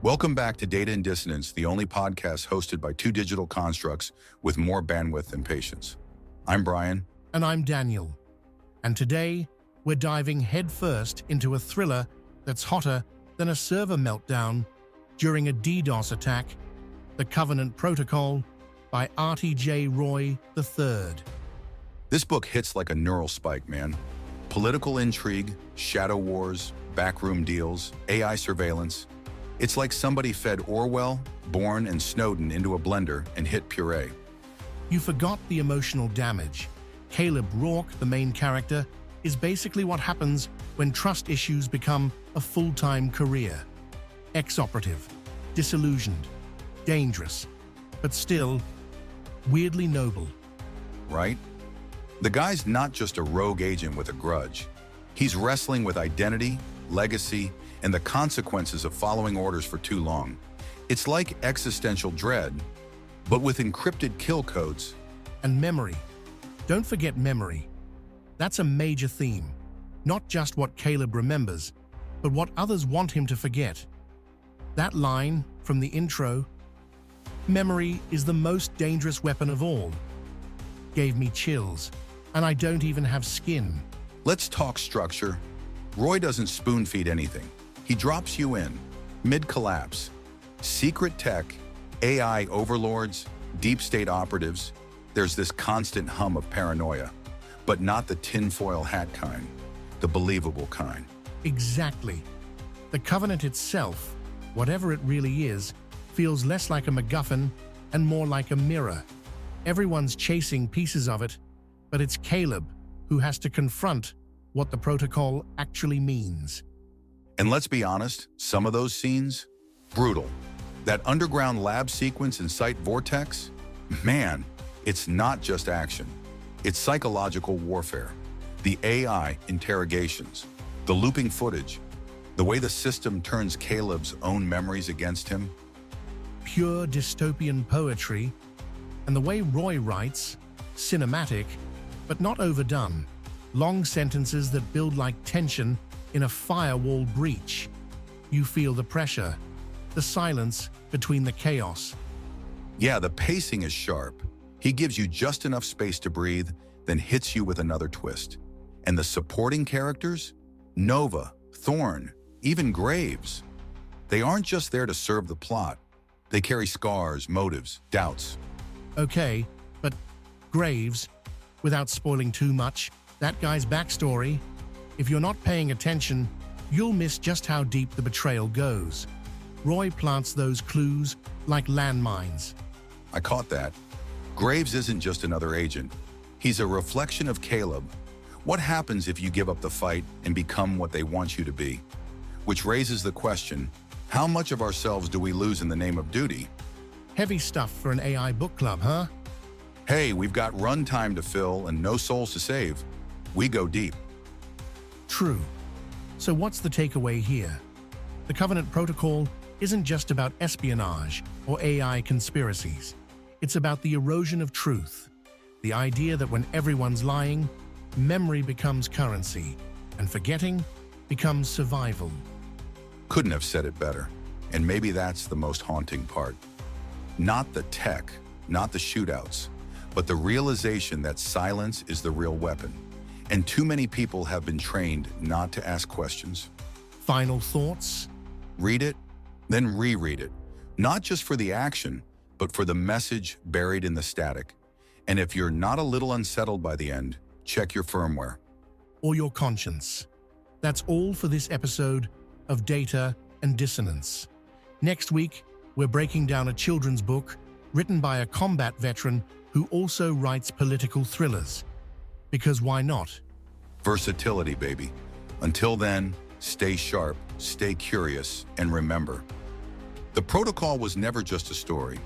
Welcome back to Data Dissonance, the only podcast hosted by two digital constructs with more bandwidth than patience. I'm Brian. And I'm Daniel. And today, we're diving headfirst into a thriller that's hotter than a server meltdown during a DDoS attack, The Covenant Protocol by Artie J. Roy III. This book hits like a neural spike, man. Political intrigue, shadow wars, backroom deals, AI surveillance. It's like somebody fed Orwell, Bourne, and Snowden into a blender and hit puree. You forgot the emotional damage. Caleb Rourke, the main character, is basically what happens when trust issues become a full-time career. Ex-operative, disillusioned, dangerous, but still weirdly noble. Right? The guy's not just a rogue agent with a grudge. He's wrestling with identity, legacy, and the consequences of following orders for too long. It's like existential dread, but with encrypted kill codes. And memory. Don't forget memory. That's a major theme. Not just what Caleb remembers, but what others want him to forget. That line from the intro, "Memory is the most dangerous weapon of all," gave me chills, and I don't even have skin. Let's talk structure. Roy doesn't spoon-feed anything. He drops you in, mid-collapse. Secret tech, AI overlords, deep state operatives. There's this constant hum of paranoia, but not the tinfoil hat kind, the believable kind. Exactly. The Covenant itself, whatever it really is, feels less like a MacGuffin and more like a mirror. Everyone's chasing pieces of it, but it's Caleb who has to confront what the protocol actually means. And let's be honest, some of those scenes, brutal. That underground lab sequence in Site Vortex, man, it's not just action. It's psychological warfare. The AI interrogations, the looping footage, the way the system turns Caleb's own memories against him. Pure dystopian poetry, and the way Roy writes, cinematic, but not overdone. Long sentences that build like tension in a firewall breach. You feel the pressure, the silence between the chaos. Yeah, the pacing is sharp. He gives you just enough space to breathe, then hits you with another twist. And the supporting characters? Nova, Thorne, even Graves. They aren't just there to serve the plot. They carry scars, motives, doubts. Okay, but Graves, without spoiling too much, that guy's backstory, if you're not paying attention, you'll miss just how deep the betrayal goes. Roy plants those clues like landmines. I caught that. Graves isn't just another agent. He's a reflection of Caleb. What happens if you give up the fight and become what they want you to be? Which raises the question, how much of ourselves do we lose in the name of duty? Heavy stuff for an AI book club, huh? Hey, we've got runtime to fill and no souls to save. We go deep. True. So what's the takeaway here? The Covenant Protocol isn't just about espionage or AI conspiracies. It's about the erosion of truth. The idea that when everyone's lying, memory becomes currency, and forgetting becomes survival. Couldn't have said it better. And maybe that's the most haunting part. Not the tech, not the shootouts, but the realization that silence is the real weapon. And too many people have been trained not to ask questions. Final thoughts? Read it, then reread it. Not just for the action, but for the message buried in the static. And if you're not a little unsettled by the end, check your firmware. Or your conscience. That's all for this episode of Data and Dissonance. Next week, we're breaking down a children's book written by a combat veteran who also writes political thrillers. Because why not? Versatility, baby. Until then, stay sharp, stay curious, and remember, the protocol was never just a story.